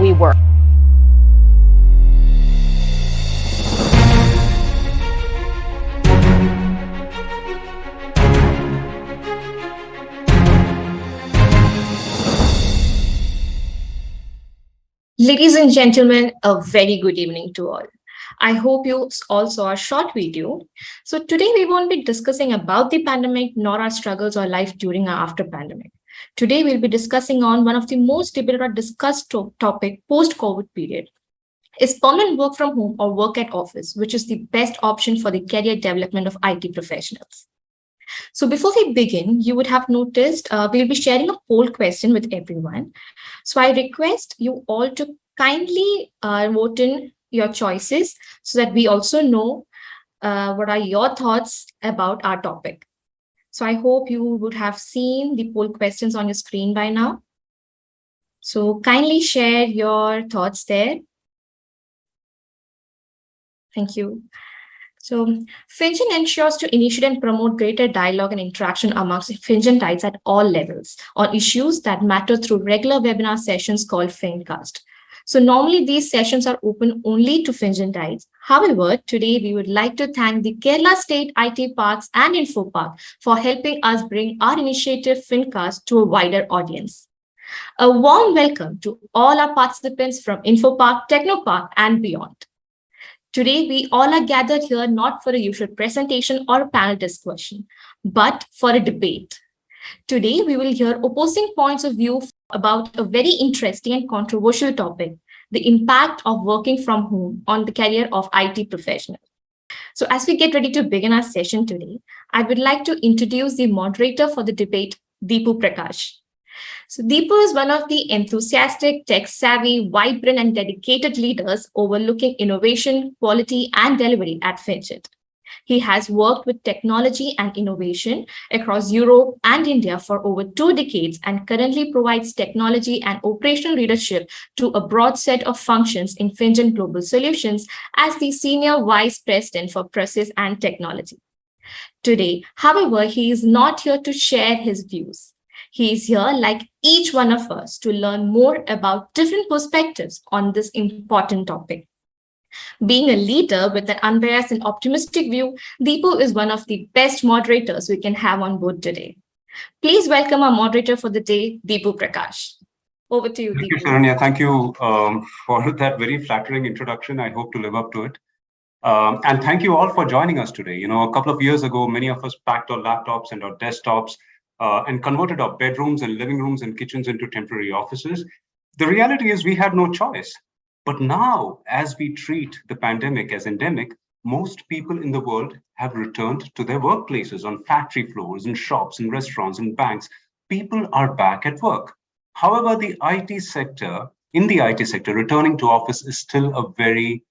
we work. Ladies and gentlemen, a very good evening to all. I hope you all saw a short video. So today we won't be discussing about the pandemic nor our struggles or life during or after pandemic. Today we'll be discussing on one of the most debated or discussed topic post-COVID period. Is permanent work from home or work at office, which is the best option for the career development of IT professionals? So before we begin, you would have noticed we'll be sharing a poll question with everyone. So I request you all to kindly vote in your choices so that we also know what are your thoughts about our topic. So I hope you would have seen the poll questions on your screen by now. So kindly share your thoughts there. Thank you. So Fingent ensures to initiate and promote greater dialogue and interaction amongst Fingentites at all levels on issues that matter through regular webinar sessions called Fingcast. So normally these sessions are open only to Fingentites. However, today we would like to thank the Kerala State IT Parks and Info Park for helping us bring our initiative Fincast to a wider audience. A warm welcome to all our participants from Info Park, Techno Park and beyond. Today, we all are gathered here not for a usual presentation or a panel discussion, but for a debate. Today, we will hear opposing points of view about a very interesting and controversial topic, the impact of working from home on the career of IT professionals. So as we get ready to begin our session today, I would like to introduce the moderator for the debate, Deepu Prakash. So Deepu is one of the enthusiastic, tech-savvy, vibrant, and dedicated leaders overlooking innovation, quality, and delivery at Fingent. He has worked with technology and innovation across Europe and India for over 2 decades and currently provides technology and operational leadership to a broad set of functions in Fingent Global Solutions as the Senior Vice President for Process and Technology. Today, however, he is not here to share his views. He is here, like each one of us, to learn more about different perspectives on this important topic. Being a leader with an unbiased and optimistic view, Deepu is one of the best moderators we can have on board today. Please welcome our moderator for the day, Deepu Prakash. Over to you, Deepu. Thank you, Sharanya. Thank you for that very flattering introduction. I hope to live up to it. And thank you all for joining us today. You know, a couple of years ago, many of us packed our laptops and our desktops and converted our bedrooms and living rooms and kitchens into temporary offices. The reality is we had no choice. But now, as we treat the pandemic as endemic, most people in the world have returned to their workplaces on factory floors, in shops, in restaurants, in banks. People are back at work. However, in the IT sector, returning to office is still a very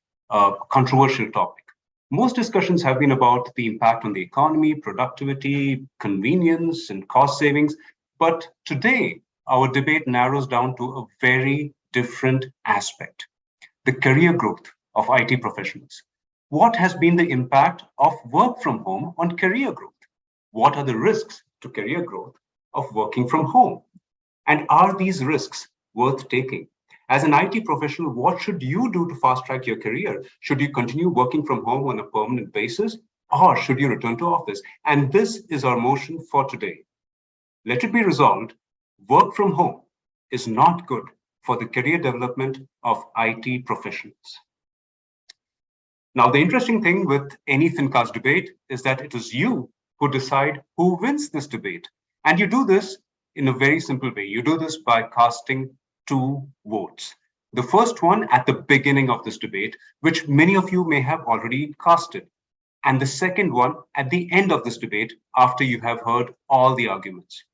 controversial topic. Most discussions have been about the impact on the economy, productivity, convenience, and cost savings. But today, our debate narrows down to a very different aspect: the career growth of IT professionals. What has been the impact of work from home on career growth? What are the risks to career growth of working from home? And are these risks worth taking? As an IT professional, what should you do to fast track your career? Should you continue working from home on a permanent basis, or should you return to office? And this is our motion for today. Let it be resolved: work from home is not good for the career development of IT professionals. Now, the interesting thing with any Fincast debate is that it is you who decide who wins this debate. And you do this in a very simple way. You do this by casting 2 votes. The first one at the beginning of this debate, which many of you may have already casted, and the second one at the end of this debate after you have heard all the arguments.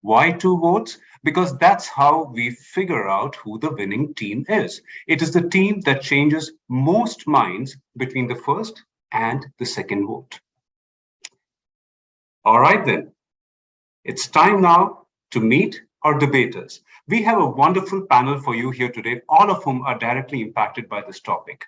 Why 2 votes? Because that's how we figure out who the winning team is. It is the team that changes most minds between the first and the second vote. All right then, it's time now to meet our debaters. We have a wonderful panel for you here today, all of whom are directly impacted by this topic.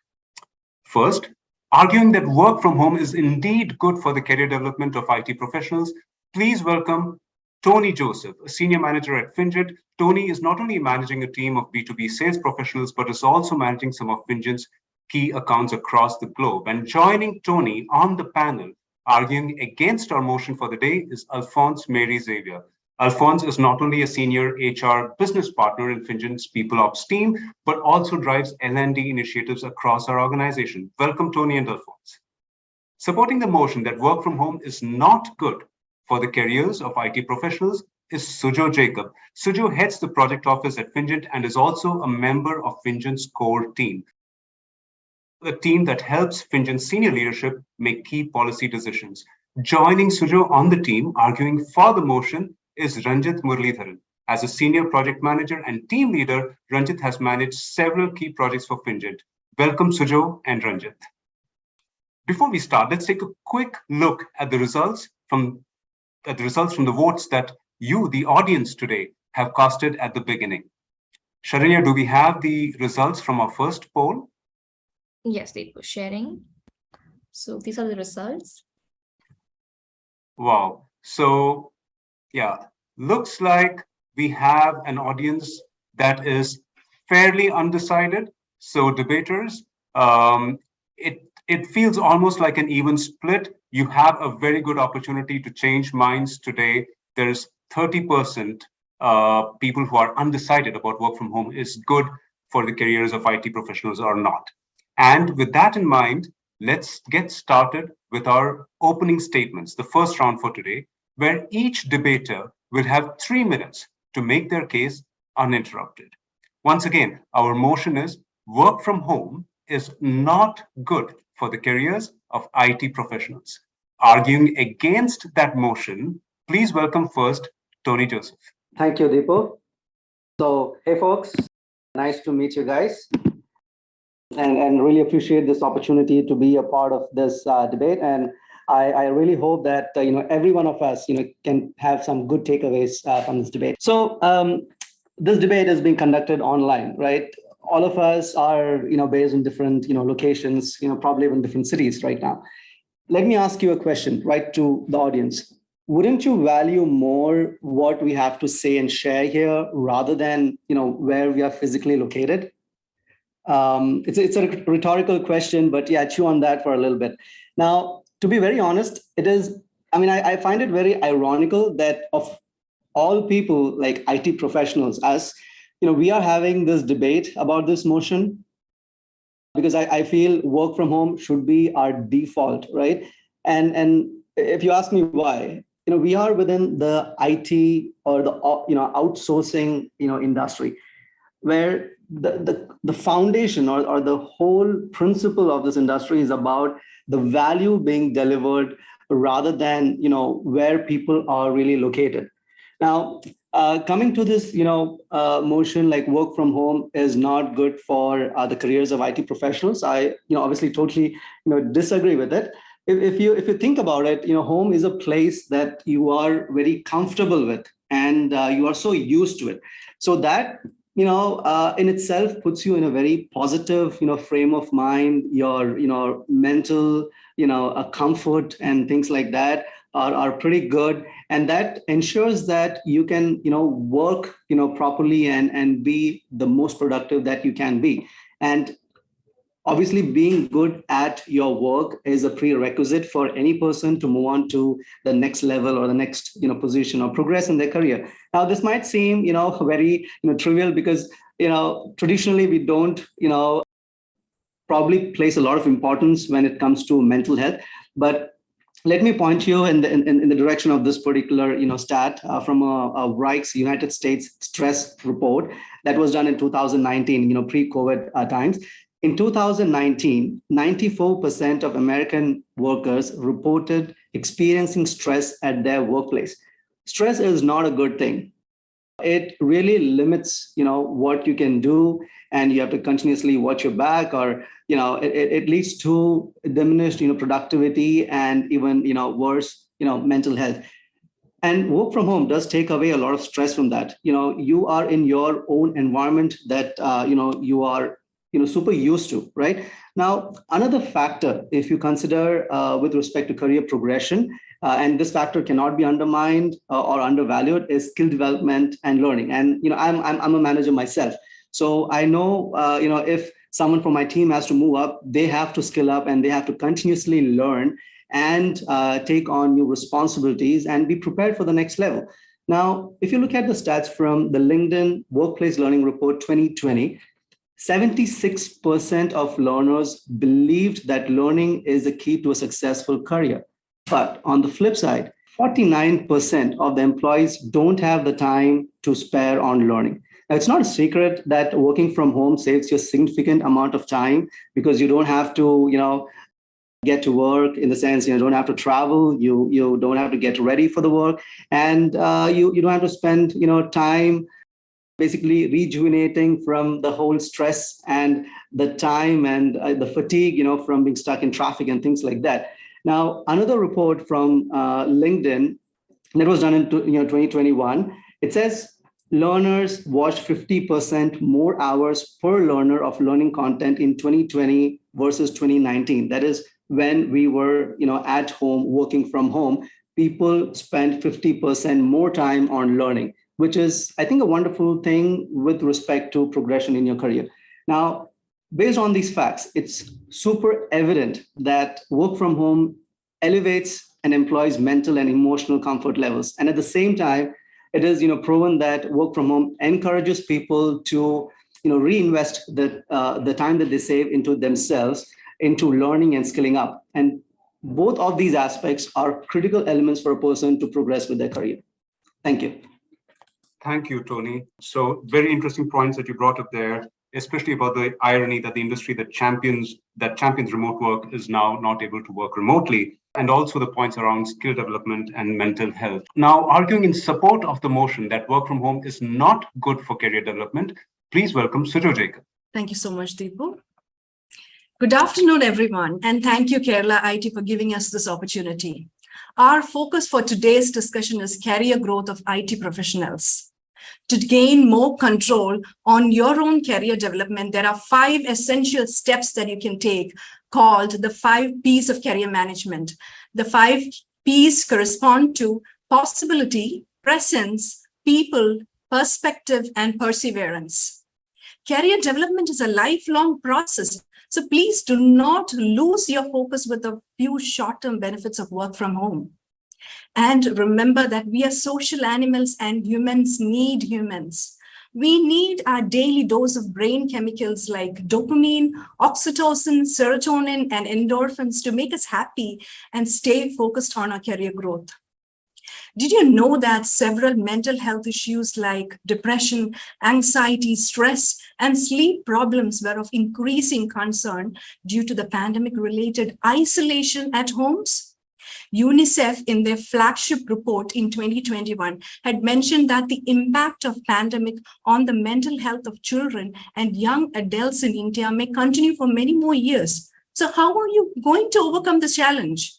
First, arguing that work from home is indeed good for the career development of IT professionals, please welcome Tony Joseph, a senior manager at Fingent. Tony is not only managing a team of B2B sales professionals, but is also managing some of Fingent's key accounts across the globe. And joining Tony on the panel, arguing against our motion for the day, is Alphons Mary Xavier. Alphons is not only a senior HR business partner in Fingent's People Ops team, but also drives L&D initiatives across our organization. Welcome, Tony and Alphons. Supporting the motion that work from home is not good for the careers of IT professionals is Sujo Jacob. Sujo heads the project office at Fingent and is also a member of Fingent's core team, the team that helps Fingent's senior leadership make key policy decisions. Joining Sujo on the team, arguing for the motion, is Ranjith Muraleedharan. As a senior project manager and team leader, Ranjith has managed several key projects for Fingent. Welcome, Sujo and Ranjith. Before we start, let's take a quick look at the results from the votes that you, the audience today, have casted at the beginning. Sharanya, do we have the results from our first poll? Yes, they were sharing. So these are the results. Wow. So, yeah, looks like we have an audience that is fairly undecided. So debaters, it feels almost like an even split. You have a very good opportunity to change minds today. There's 30% people who are undecided about work from home is good for the careers of IT professionals or not. And with that in mind, let's get started with our opening statements, the first round for today, where each debater will have 3 minutes to make their case uninterrupted. Once again, our motion is work from home is not good for the careers of IT professionals. Arguing against that motion, please welcome first Tony Joseph. Thank you, Deepo. So, hey folks, nice to meet you guys. And really appreciate this opportunity to be a part of this debate. And I really hope that every one of us can have some good takeaways from this debate. So this debate is being conducted online, right? All of us are based in different locations, probably in different cities right now. Let me ask you a question, right, to the audience. Wouldn't you value more what we have to say and share here rather than where we are physically located? It's a rhetorical question, but yeah, chew on that for a little bit. Now, to be very honest, it is, I find it very ironical that of all people like IT professionals, us, we are having this debate about this motion because I feel work from home should be our default, right? And if you ask me why, we are within the IT or the outsourcing industry, where the foundation or the whole principle of this industry is about the value being delivered rather than where people are really located. Now, coming to this motion like work from home is not good for the careers of IT professionals. I obviously totally disagree with it. If you think about it, home is a place that you are very comfortable with and you are so used to it. So that in itself puts you in a very positive, frame of mind. Your mental, comfort and things like that are pretty good, and that ensures that you can, work, properly and be the most productive that you can be. And obviously, being good at your work is a prerequisite for any person to move on to the next level or the next position or progress in their career. Now, this might seem very trivial because traditionally we don't probably place a lot of importance when it comes to mental health. But let me point you in the direction of this particular stat from a Reich's United States stress report that was done in 2019, pre-COVID times. In 2019, 94% of American workers reported experiencing stress at their workplace. Stress is not a good thing. It really limits, what you can do, and you have to continuously watch your back, or it leads to diminished, productivity and even, worse, mental health. And work from home does take away a lot of stress from that. You are in your own environment that you are super used to, right? Now, another factor, if you consider with respect to career progression, and this factor cannot be undermined or undervalued, is skill development and learning. And I'm a manager myself, so I know if someone from my team has to move up, they have to skill up and they have to continuously learn and take on new responsibilities and be prepared for the next level. Now, if you look at the stats from the LinkedIn Workplace Learning Report 2020, 76% of learners believed that learning is the key to a successful career. But on the flip side, 49% of the employees don't have the time to spare on learning. Now, it's not a secret that working from home saves you a significant amount of time because you don't have to, get to work, in the sense, you don't have to travel, you don't have to get ready for the work, and you don't have to spend, time basically rejuvenating from the whole stress and the time and the fatigue, from being stuck in traffic and things like that. Now, another report from LinkedIn that was done in 2021, it says learners watched 50% more hours per learner of learning content in 2020 versus 2019. That is when we were, at home, working from home. People spent 50% more time on learning, which is, I think, a wonderful thing with respect to progression in your career. Now, based on these facts, it's super evident that work from home elevates an employee's mental and emotional comfort levels. And at the same time, it is proven that work from home encourages people to reinvest the time that they save into themselves, into learning and skilling up. And both of these aspects are critical elements for a person to progress with their career. Thank you. Thank you, Tony. So very interesting points that you brought up there, especially about the irony that the industry that champions remote work is now not able to work remotely, and also the points around skill development and mental health. Now, arguing in support of the motion that work from home is not good for career development, please welcome Sujo Jacob. Thank you so much, Deepu. Good afternoon, everyone, and thank you, Kerala IT, for giving us this opportunity. Our focus for today's discussion is career growth of IT professionals. To gain more control on your own career development, there are 5 essential steps that you can take called the 5 P's of career management. The 5 P's correspond to possibility, presence, people, perspective, and perseverance. Career development is a lifelong process. So please do not lose your focus with a few short-term benefits of work from home. And remember that we are social animals and humans need humans. We need our daily dose of brain chemicals like dopamine, oxytocin, serotonin, and endorphins to make us happy and stay focused on our career growth. Did you know that several mental health issues like depression, anxiety, stress, and sleep problems were of increasing concern due to the pandemic-related isolation at homes? UNICEF, in their flagship report in 2021, had mentioned that the impact of pandemic on the mental health of children and young adults in India may continue for many more years. So how are you going to overcome this challenge?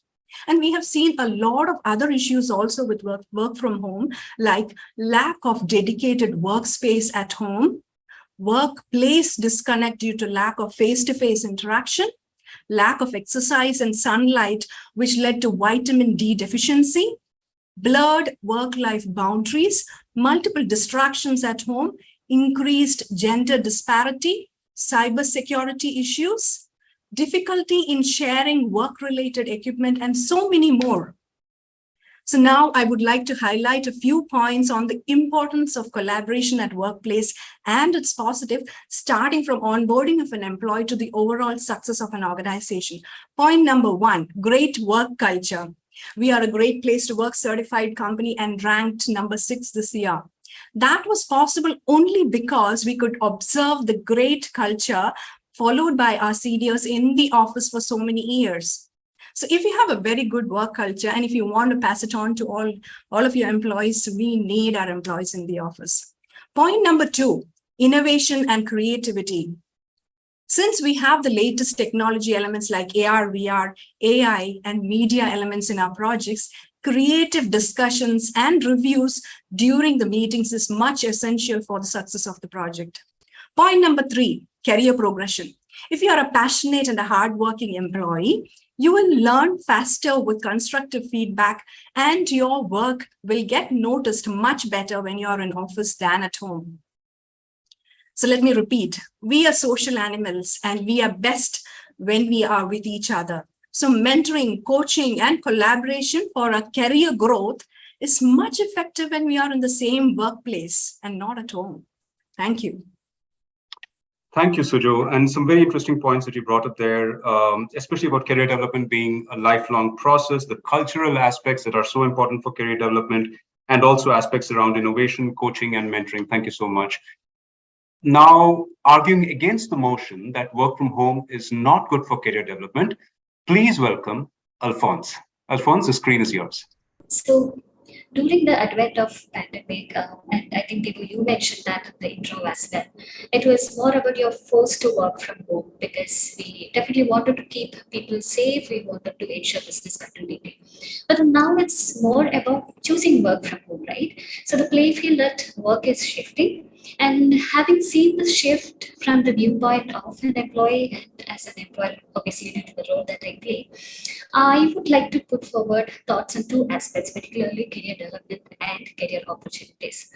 And we have seen a lot of other issues also with work from home, like lack of dedicated workspace at home, workplace disconnect due to lack of face-to-face interaction, lack of exercise and sunlight, which led to vitamin D deficiency, blurred work-life boundaries, multiple distractions at home, increased gender disparity, cybersecurity issues, difficulty in sharing work-related equipment, and so many more. So now I would like to highlight a few points on the importance of collaboration at workplace and its positive, starting from onboarding of an employee to the overall success of an organization. Point number 1, great work culture. We are a great place to work certified company and ranked number 6 this year. That was possible only because we could observe the great culture followed by our seniors in the office for so many years. So if you have a very good work culture and if you want to pass it on to all of your employees, we need our employees in the office. Point number 2, innovation and creativity. Since we have the latest technology elements like AR, VR, AI, and media elements in our projects, creative discussions and reviews during the meetings is much essential for the success of the project. Point number 3, career progression. If you are a passionate and a hardworking employee, you will learn faster with constructive feedback, and your work will get noticed much better when you're in office than at home. So let me repeat, we are social animals and we are best when we are with each other. So mentoring, coaching, and collaboration for a career growth is much effective when we are in the same workplace and not at home. Thank you. Thank you, Sujo. And some very interesting points that you brought up there, especially about career development being a lifelong process, the cultural aspects that are so important for career development, and also aspects around innovation, coaching, and mentoring. Thank you so much. Now, arguing against the motion that work from home is not good for career development, please welcome Alphons. Alphons, the screen is yours. So during the advent of pandemic, and I think Deepu, you mentioned that in the intro as well, it was more about you're forced to work from home because we definitely wanted to keep people safe. We wanted to ensure business continuity. But now it's more about choosing work from home, right? So the play field that work is shifting. And having seen the shift from the viewpoint of an employee and as an employer, obviously due to the role that I play, I would like to put forward thoughts on two aspects, particularly career development and career opportunities.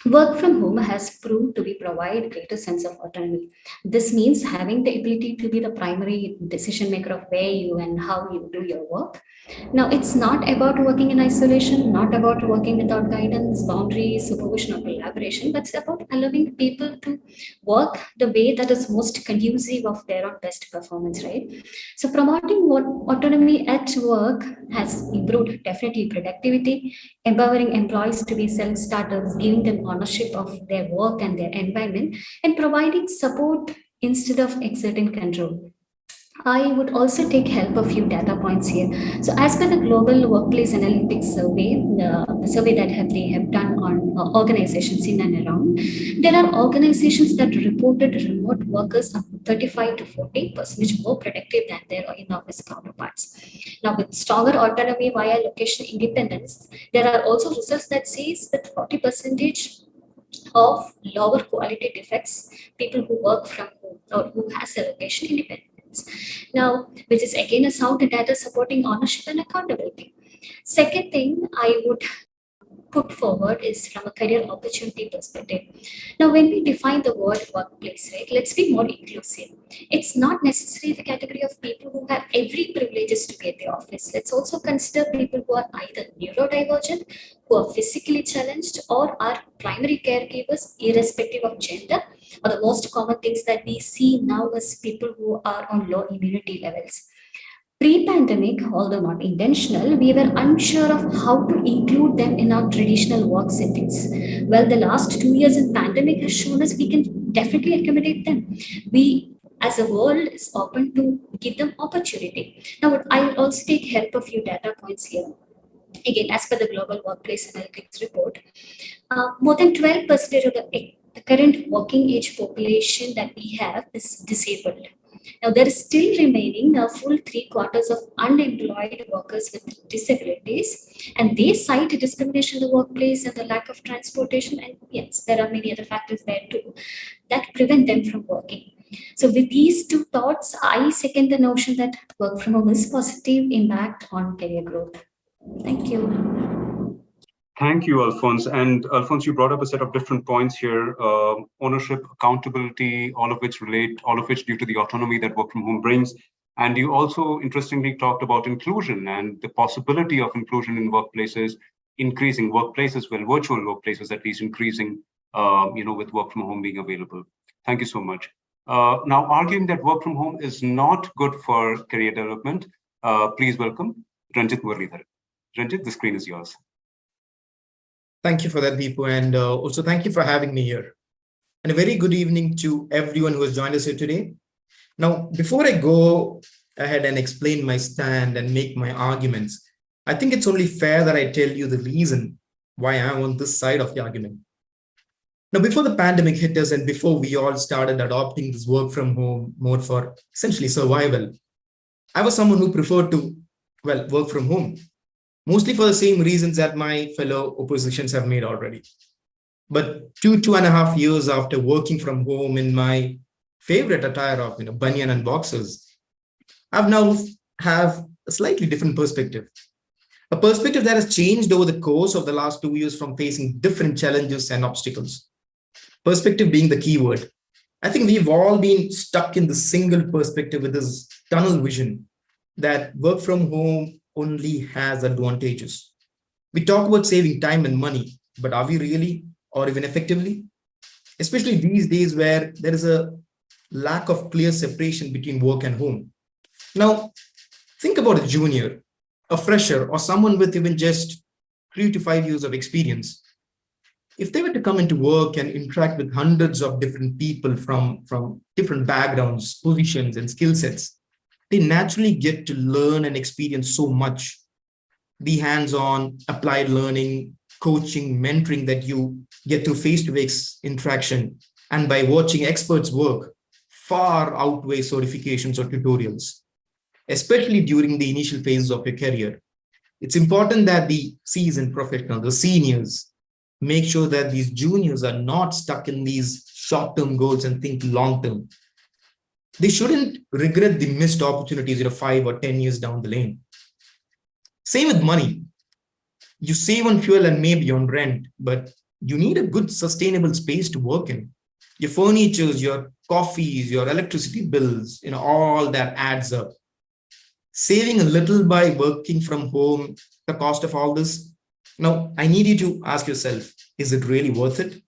Work from home has proved to be provide greater sense of autonomy. This means having the ability to be the primary decision maker of where you and how you do your work. Now, it's not about working in isolation, not about working without guidance, boundaries, supervision, or collaboration, but it's about allowing people to work the way that is most conducive of their own best performance, right? So, promoting what autonomy at work has improved definitely productivity, empowering employees to be self-starters, giving them ownership of their work and their environment, and providing support instead of exerting control. I would also take help of few data points here. So, as per the Global Workplace Analytics Survey, the survey that they have done on organizations in and around, there are organizations that reported remote workers are 35 to 40% more productive than their in-office counterparts. Now, with stronger autonomy via location independence, there are also results that says that 40% of lower quality defects people who work from home or who has a location independence. Now, which is again a sound data supporting ownership and accountability. Second thing I would put forward is from a career opportunity perspective. Now, when we define the word workplace, right, let's be more inclusive. It's not necessarily the category of people who have every privileges to be at the office. Let's also consider people who are either neurodivergent, who are physically challenged, or are primary caregivers, irrespective of gender, or the most common things that we see now as people who are on low immunity levels. Pre-pandemic, although not intentional, we were unsure of how to include them in our traditional work settings. Well, the last 2 years in pandemic has shown us we can definitely accommodate them. We, as a world, is open to give them opportunity. Now, I'll also take help of few data points here. Again, as per the Global Workplace Analytics report, more than 12% of the current working age population that we have is disabled. Now, there is still remaining a full 3/4 of unemployed workers with disabilities, and they cite discrimination in the workplace and the lack of transportation. And yes, there are many other factors there too that prevent them from working. So, with these two thoughts, I second the notion that work from home is positive impact on career growth. Thank you. Thank you, Alphons. And Alphons, you brought up a set of different points here, ownership, accountability, all of which due to the autonomy that work from home brings. And you also interestingly talked about inclusion and the possibility of inclusion in workplaces, increasing workplaces, well, virtual workplaces, at least increasing, with work from home being available. Thank you so much. Now, arguing that work from home is not good for career development, please welcome Ranjith Muraleedharan. Ranjith, the screen is yours. Thank you for that, Deepu, and also thank you for having me here. And a very good evening to everyone who has joined us here today. Now, before I go ahead and explain my stand and make my arguments, I think it's only fair that I tell you the reason why I'm on this side of the argument. Now, before the pandemic hit us and before we all started adopting this work from home mode for essentially survival, I was someone who preferred to, work from home. Mostly for the same reasons that my fellow oppositions have made already. But 2.5 years after working from home in my favorite attire of banyan and boxers, I've now have a slightly different perspective. A perspective that has changed over the course of the last 2 years from facing different challenges and obstacles. Perspective being the key word. I think we've all been stuck in the single perspective with this tunnel vision that work from home only has advantages. We talk about saving time and money, but are we really, or even effectively? Especially these days where there is a lack of clear separation between work and home. Now, think about a junior, a fresher, or someone with even just 3 to 5 years of experience. If they were to come into work and interact with hundreds of different people from different backgrounds, positions, and skill sets, they naturally get to learn and experience so much. The hands-on, applied learning, coaching, mentoring that you get through face-to-face interaction and by watching experts work far outweigh certifications or tutorials, especially during the initial phases of your career. It's important that the seasoned professionals, the seniors, make sure that these juniors are not stuck in these short-term goals and think long-term. They shouldn't regret the missed opportunities 5 or 10 years down the lane. Same with money. You save on fuel and maybe on rent, but you need a good sustainable space to work in. Your furnitures, your coffees, your electricity bills, all that adds up. Saving a little by working from home, the cost of all this. Now, I need you to ask yourself, is it really worth it?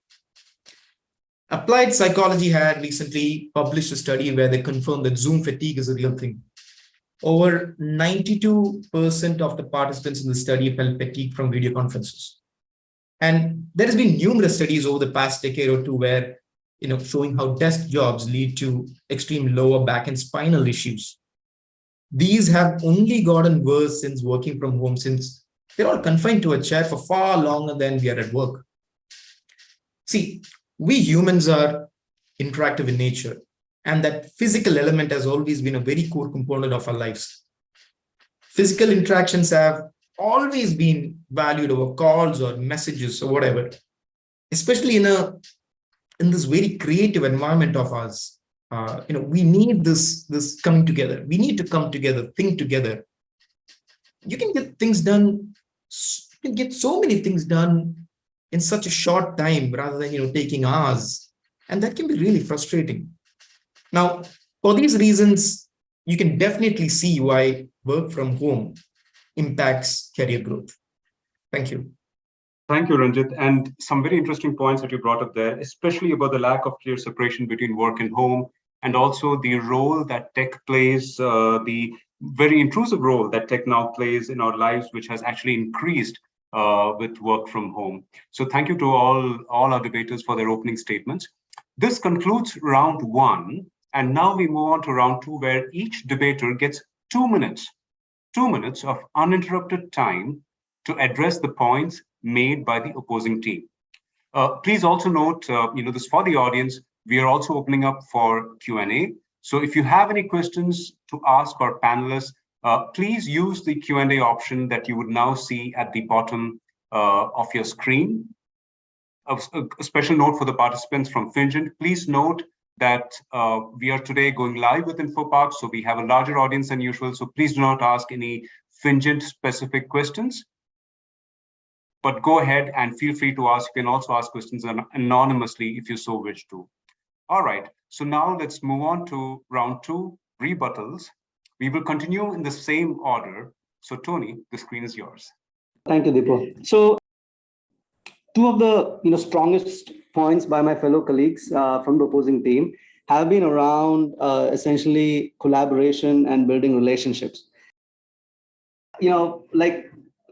Applied Psychology had recently published a study where they confirmed that Zoom fatigue is a real thing. Over 92% of the participants in the study felt fatigue from video conferences. And there has been numerous studies over the past decade or two where, showing how desk jobs lead to extreme lower back and spinal issues. These have only gotten worse since working from home, since they're all confined to a chair for far longer than we are at work. See, we humans are interactive in nature, and that physical element has always been a very core component of our lives. Physical interactions have always been valued over calls or messages or whatever, especially in this very creative environment of ours. We need this coming together. We need to come together, think together. You can get things done. You can get so many things done in such a short time rather than taking hours, and that can be really frustrating. Now, for these reasons, you can definitely see why work from home impacts career growth. Thank you. Thank you, Ranjith. And some very interesting points that you brought up there, especially about the lack of clear separation between work and home, and also the role that tech plays, the very intrusive role that tech now plays in our lives, which has actually increased with work from home. So thank you to all our debaters for their opening statements. This concludes round one. And now we move on to round two, where each debater gets 2 minutes of uninterrupted time to address the points made by the opposing team. Please also note, this for the audience, we are also opening up for Q&A. So if you have any questions to ask our panelists, please use the Q&A option that you would now see at the bottom of your screen. A special note for the participants from Fingent, please note that we are today going live with InfoPark, so we have a larger audience than usual. So please do not ask any Fingent specific questions, but go ahead and feel free to ask. You can also ask questions anonymously if you so wish to. All right, so now let's move on to round two, rebuttals. We will continue in the same order. So Tony, the screen is yours. Thank you, Deepu. So two of the strongest points by my fellow colleagues from the opposing team have been around essentially collaboration and building relationships. Like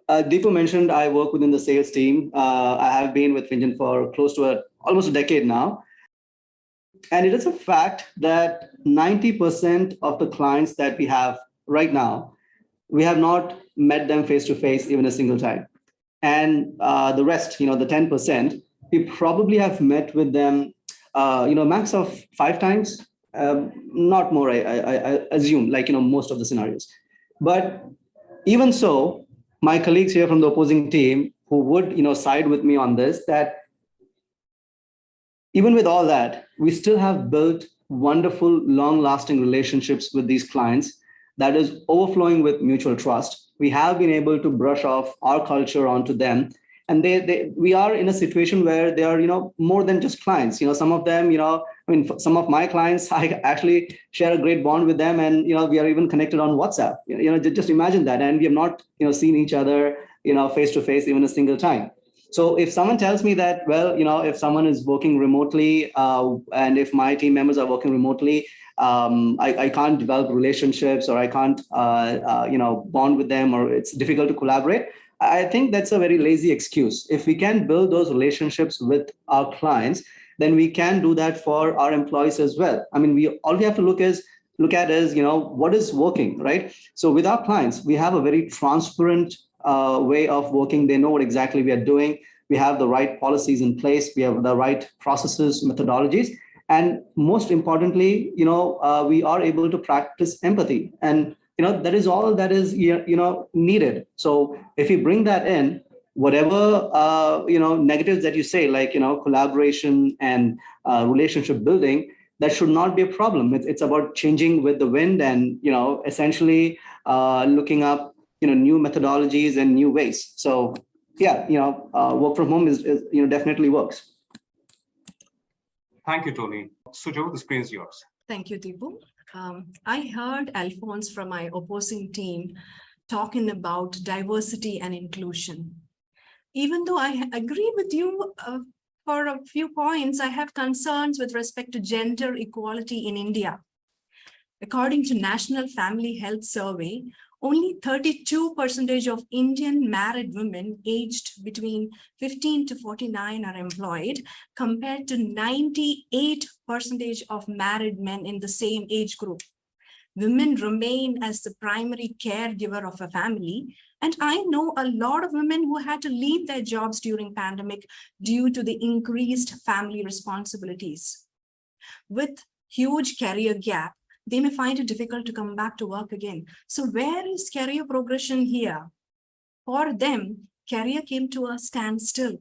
Deepu mentioned, I work within the sales team. I have been with Fingent for close to almost a decade now. And it is a fact that 90% of the clients that we have right now, we have not met them face to face even a single time. And the rest, the 10%, we probably have met with them, max of 5 times, not more, I assume, most of the scenarios. But even so, my colleagues here from the opposing team who would, side with me on this, that Even with all that, we still have built wonderful, long-lasting relationships with these clients that is overflowing with mutual trust. We have been able to brush off our culture onto them. And we are in a situation where they are, more than just clients. Some of them, some of my clients, I actually share a great bond with them, and we are even connected on WhatsApp. Just imagine that, and we have not, seen each other, face to face even a single time. So if someone tells me that, well, if someone is working remotely, and if my team members are working remotely, I can't develop relationships, or I can't, bond with them, or it's difficult to collaborate, I think that's a very lazy excuse. If we can build those relationships with our clients, then we can do that for our employees as well. I mean, all we have to look at is, what is working, right? So with our clients, we have a very transparent way of working. They know what exactly we are doing. We have the right policies in place. We have the right processes, methodologies. And most importantly, we are able to practice empathy. And that is all that is needed. So if you bring that in, whatever negatives that you say, like collaboration and relationship building, that should not be a problem. It's about changing with the wind, and essentially looking up new methodologies and new ways. So yeah, work from home is definitely works. Thank you, Tony. Sujo, the screen is yours. Thank you, Deepu. I heard Alphons from my opposing team talking about diversity and inclusion. Even though I agree with you for a few points, I have concerns with respect to gender equality in India. According to National Family Health Survey, only 32% of Indian married women aged between 15 to 49 are employed, compared to 98% of married men in the same age group. Women remain as the primary caregiver of a family. And I know a lot of women who had to leave their jobs during pandemic due to the increased family responsibilities. With huge career gap, they may find it difficult to come back to work again. So where is career progression here? For them, career came to a standstill.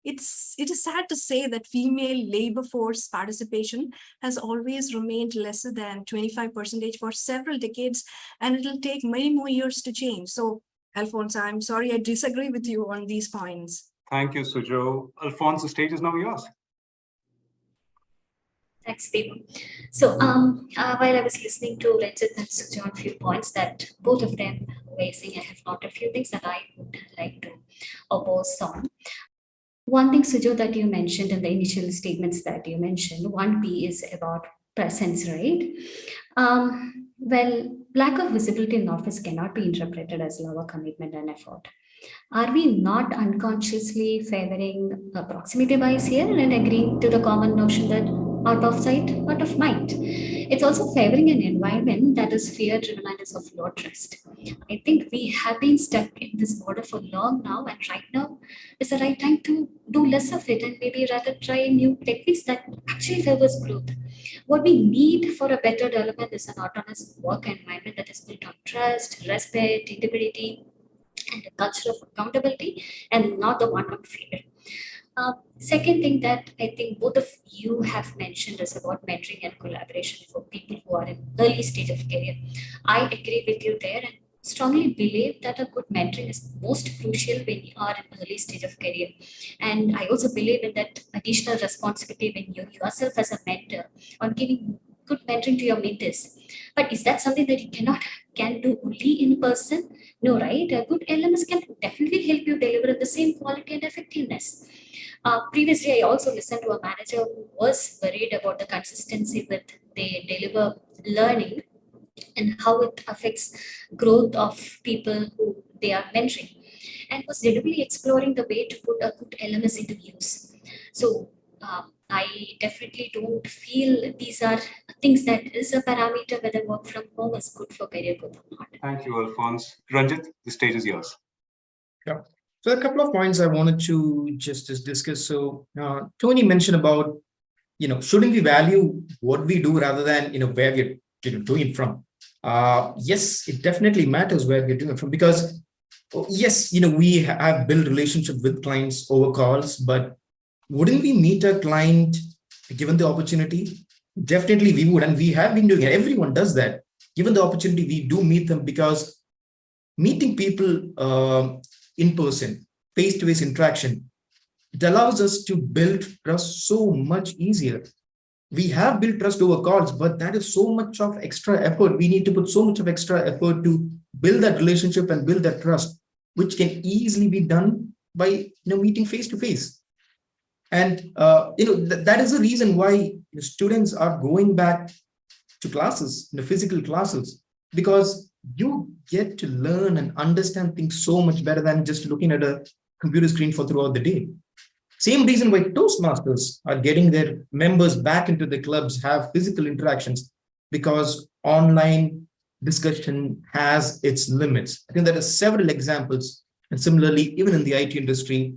It is sad to say that female labor force participation has always remained lesser than 25% for several decades, and it will take many more years to change. So, Alphons, I'm sorry, I disagree with you on these points. Thank you, Sujo. Alphons, the stage is now yours. Thanks, Deepu. So while I was listening to Ranjith and Sujo on a few points that both of them were saying, I have not a few things that I would like to oppose on. One thing, Sujo, that you mentioned in the initial statements that you mentioned, 1P is about presence, right? Well, lack of visibility in office cannot be interpreted as lower commitment and effort. Are we not unconsciously favoring proximity bias here and agreeing to the common notion that out of sight, out of mind? It's also favoring an environment that is fear-driven and is of low trust. I think we have been stuck in this border for long now, and right now is the right time to do less of it and maybe rather try new techniques that actually favors growth. What we need for a better development is an autonomous work environment that is built on trust, respect, integrity, and a culture of accountability, and not the one on fear. Second thing that I think both of you have mentioned is about mentoring and collaboration for people who are in early stage of career. I agree with you there and strongly believe that a good mentoring is most crucial when you are in early stage of career. And I also believe in that additional responsibility when you yourself as a mentor on giving good mentoring to your mentors. But is that something that you can do only in person? No, right? A good LMS can definitely help you deliver the same quality and effectiveness. Previously, I also listened to a manager who was worried about the consistency with they deliver learning and how it affects growth of people who they are mentoring, and was readily exploring the way to put a good LMS into use. So I definitely don't feel these are things that is a parameter whether work from home is good for career growth or not. Thank you, Alphons. Ranjith, the stage is yours. Yeah. So a couple of points I wanted to just discuss. So Tony mentioned about, shouldn't we value what we do rather than, where we're doing it from? Yes, it definitely matters where we're doing it from, because yes, we have built relationship with clients over calls, but wouldn't we meet a client given the opportunity, definitely we would, and we have been doing it. Everyone does that. Given the opportunity, we do meet them, because meeting people in person, face-to-face interaction, it allows us to build trust so much easier. We have built trust over calls, but that is so much of extra effort. We need to put so much of extra effort to build that relationship and build that trust, which can easily be done by meeting face-to-face. And that is the reason why students are going back to classes, physical classes, because you get to learn and understand things so much better than just looking at a computer screen for throughout the day. Same reason why Toastmasters are getting their members back into the clubs, have physical interactions, because online discussion has its limits. I think there are several examples. And similarly, even in the IT industry,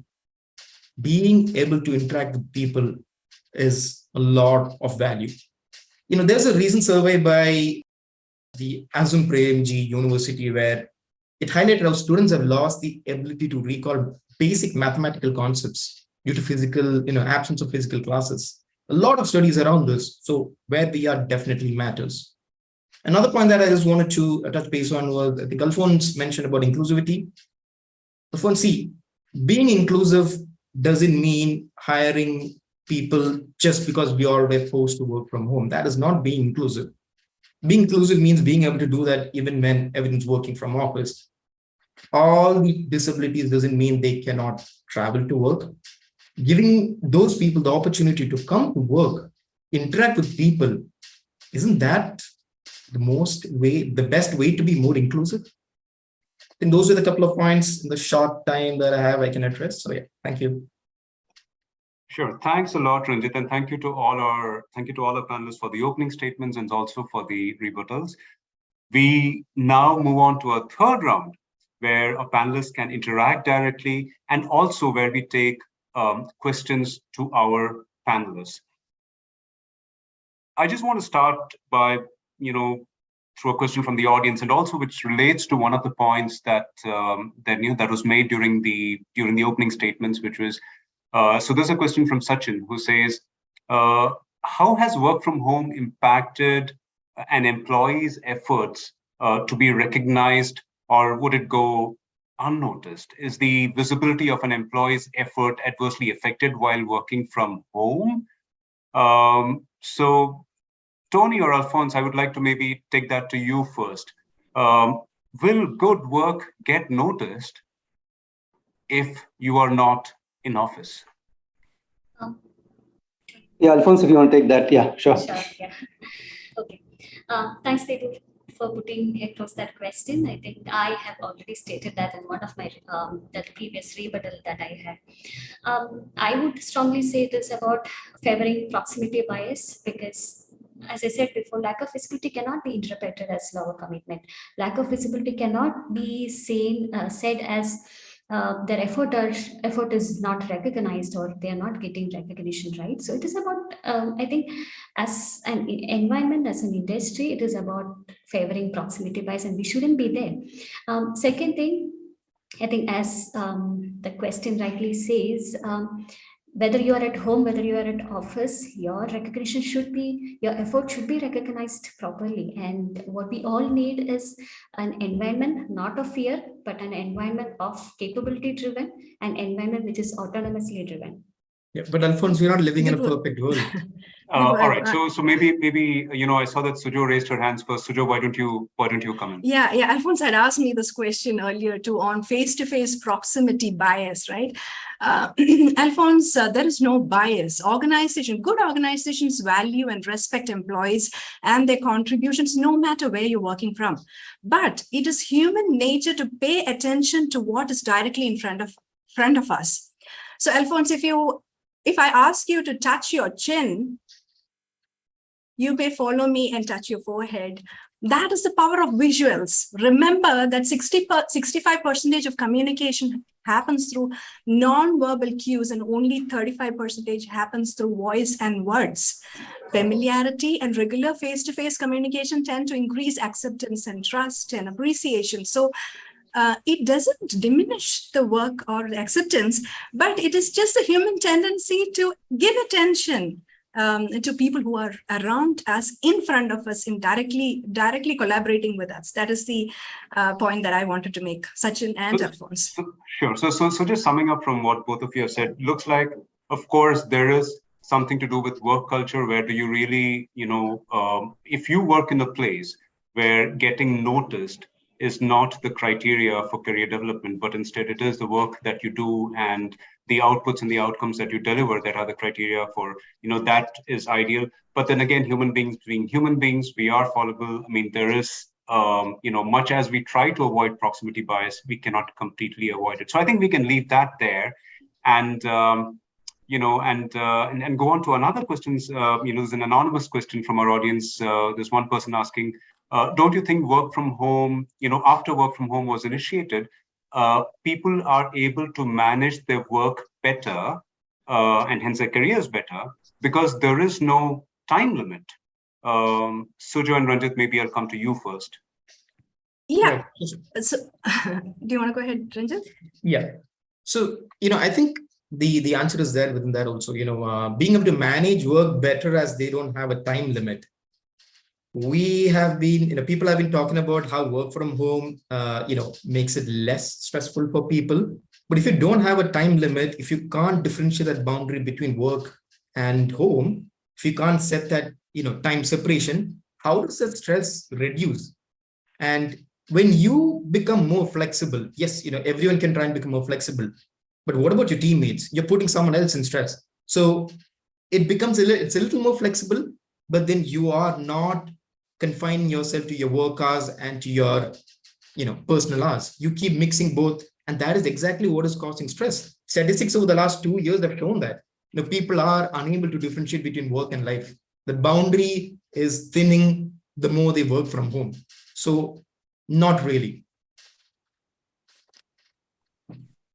being able to interact with people is a lot of value. There's a recent survey by the Azum Premji University where it highlighted how students have lost the ability to recall basic mathematical concepts due to absence of physical classes. A lot of studies around this. So where we are definitely matters. Another point that I just wanted to touch base on was, I think Alphons mentioned about inclusivity. Alphons, see, being inclusive doesn't mean hiring people just because we all were forced to work from home. That is not being inclusive. Being inclusive means being able to do that even when everyone's working from office. All the disabilities doesn't mean they cannot travel to work. Giving those people the opportunity to come to work, interact with people, isn't that the best way to be more inclusive? I think those are the couple of points in the short time that I have I can address. So yeah, thank you. Sure. Thanks a lot, Ranjith, and thank you to all our panelists for the opening statements and also for the rebuttals. We now move on to a third round where our panelists can interact directly and also where we take questions to our panelists. I just want to start by, through a question from the audience, and also which relates to one of the points that was made during the opening statements, which was, so there's a question from Sachin who says, how has work from home impacted an employee's efforts to be recognized, or would it go unnoticed? Is the visibility of an employee's effort adversely affected while working from home? So Tony or Alphons, I would like to maybe take that to you first. Will good work get noticed if you are not in office? Yeah, Alphons, if you want to take that, yeah, sure. Sure, yeah. Okay. Thanks, Deepu, for putting across that question. I think I have already stated that in one of my the previous rebuttal that I had. I would strongly say it is about favoring proximity bias, because as I said before, lack of visibility cannot be interpreted as lower commitment. Lack of visibility cannot be said as their effort is not recognized or they are not getting recognition, right? So it is about, I think, as an environment, as an industry, it is about favoring proximity bias, and we shouldn't be there. Second thing, I think, as the question rightly says, whether you are at home, whether you are at office, your effort should be recognized properly. And what we all need is an environment, not of fear, but an environment of capability driven, an environment which is autonomously driven. Yeah, but Alphons, we're not living in a perfect world. All right. So maybe I saw that Sujo raised her hands first. Sujo, why don't you come in? Yeah. Alphons had asked me this question earlier too on face-to-face proximity bias, right? Alphons, there is no bias. Good organizations value and respect employees and their contributions, no matter where you're working from. But it is human nature to pay attention to what is directly in front of us. So, Alphons, if I ask you to touch your chin, you may follow me and touch your forehead. That is the power of visuals. Remember that 65% of communication happens through non-verbal cues and only 35% happens through voice and words. Familiarity and regular face-to-face communication tend to increase acceptance and trust and appreciation. So it doesn't diminish the work or the acceptance, but it is just a human tendency to give attention to people who are around us, in front of us, in directly collaborating with us. That is the point that I wanted to make, Sachin and Alphons. Sure. So just summing up from what both of you have said, looks like, of course, there is something to do with work culture. Where do you really, if you work in a place where getting noticed is not the criteria for career development, but instead it is the work that you do and the outputs and the outcomes that you deliver that are the criteria for, that is ideal. But then again, human beings being human beings, we are fallible. I mean, there is, much as we try to avoid proximity bias, we cannot completely avoid it. So I think we can leave that there and, and go on to another questions. There's an anonymous question from our audience. There's one person asking, don't you think work from home, after work from home was initiated, people are able to manage their work better and hence their careers better because there is no time limit? Sujo and Ranjith, maybe I'll come to you first. Yeah. So, do you want to go ahead, Ranjith? Yeah. So, I think the answer is there within that also, being able to manage work better as they don't have a time limit. We have been, people have been talking about how work from home, makes it less stressful for people. But if you don't have a time limit, if you can't differentiate that boundary between work and home, if you can't set that, time separation, how does that stress reduce? And when you become more flexible, yes, everyone can try and become more flexible. But what about your teammates? You're putting someone else in stress. So it becomes it's a little more flexible, but then you are not confining yourself to your work hours and to your, personal hours. You keep mixing both. And that is exactly what is causing stress. Statistics over the last 2 years have shown that people are unable to differentiate between work and life. The boundary is thinning the more they work from home. So not really.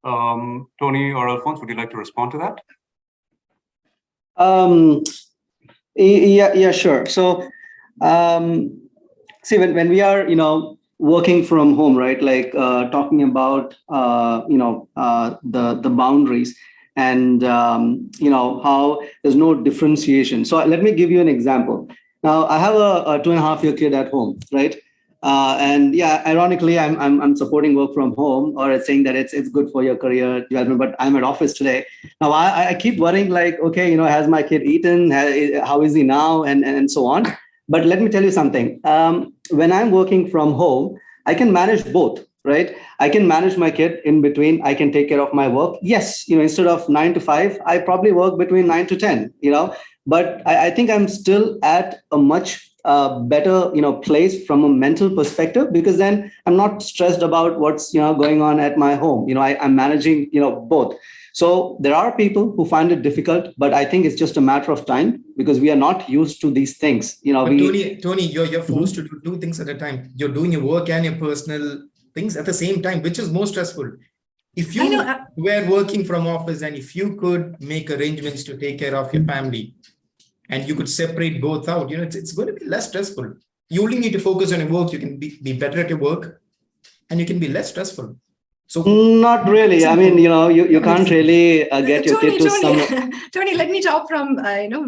Tony or Alphons, would you like to respond to that? Yeah, sure. So, see, when we are, working from home, right? Like talking about, the boundaries and, how there's no differentiation. So let me give you an example. Now, I have a 2.5-year kid at home, right? And yeah, ironically, I'm supporting work from home, or it's saying that it's good for your career development. But I'm at office today. Now I keep worrying, like, okay, has my kid eaten? How is he now? And so on. But let me tell you something. When I'm working from home, I can manage both, right? I can manage my kid in between. I can take care of my work. Yes, instead of 9 to 5, I probably work between 9 to 10. But I think I'm still at a much better place from a mental perspective, because then I'm not stressed about what's going on at my home. I'm managing both. So there are people who find it difficult, but I think it's just a matter of time because we are not used to these things. Tony, you're forced to do 2 things at a time. You're doing your work and your personal things at the same time, which is more stressful. If you were working from office and if you could make arrangements to take care of your family and you could separate both out, it's going to be less stressful. You only need to focus on your work. You can be better at your work and you can be less stressful. So not really. I mean, you can't really get your kid to Tony, let me talk from